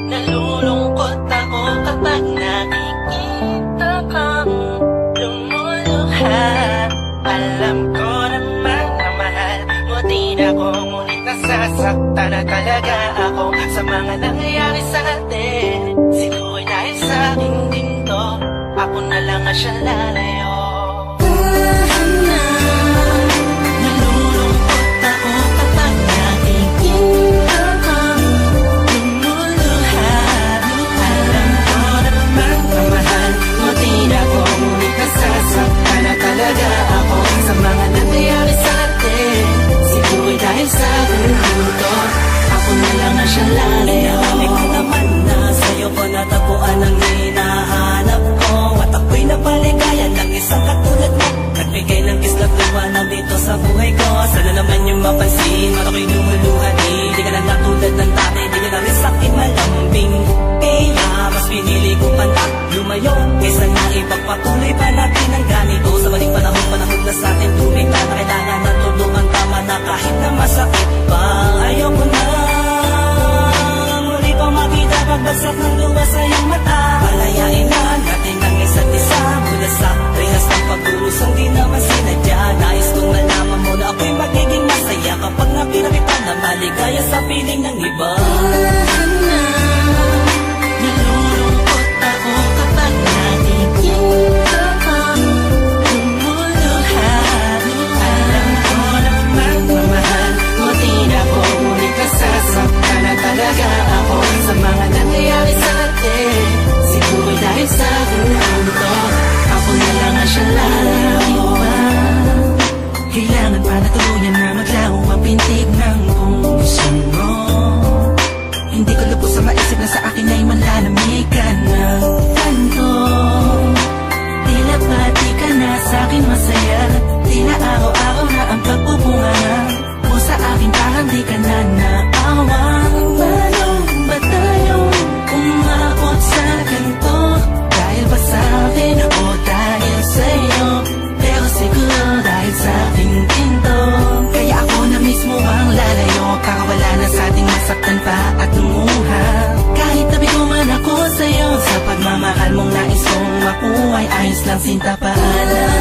Nalulungkot ako kapag nakikita kang lumuluha. Alam ko naman na mahal mo din ako, ngunit nasasaktan na talaga ako sa mga nangyayari sa atin. Siguro dahil sa aking ginto, ako na lang ang siya lalayo. Natagpuan ang hinahanap ko at ako'y napaligaya ng isang katulad mo. Nagbigay ng kislap liwanag dito sa buhay ko. Sana naman yung mapansin, at ako'y lumuluha. Di ka na natulad ng dati, di ka na rin sa'kin malambing. Kaya mas pinili ko pa na lumayo kaysa na ipagpatuloy pa natin ang ganito. Sa maling panahon na sa atin tumita na kailangan na tulungan tama na kahit na masakit pa. Ayoko na muli pang makita pagbagsak ng luwa sa iyong mata. Palayain na natin ang isa't isa mula sa rehas ng pag-urusang di naman sinadya. Nais kong malaman mo na ako'y magiging masaya kapag nakita kita na maligaya sa piling ng iba. Nalulungkot ako kapag nakikita kang lumuluha. Alam ko naman na mahal mo din ako, ngunit nasasaktan na talaga ako sa mga nangyayari sa atin. Siguro dahil sa gunto, ako na lang ang siya lalayo. Kailangan pa na tuluyan na maglaho ang pintig ng puso mo. Hindi ko lubos sa maisip na sa akin ay manlalamigan ng tanto. Tila pati ka na sa akin masaya, tila araw-araw na ang pagbubunga mo sa akin, parang di ka na naawang. Paano ba tayong umabot sa ganito? Dahil ba sa akin o dahil sa'yo? Pero siguro dahil sa aking ginto, kaya ako na mismo ang lalayo. Kakawala na sa ating masaktan pa at lumuha. Kahit tabi ko man ako sa'yo, sa pagmamahal mong nais kong makuha ay ayos lang, sinta paalam.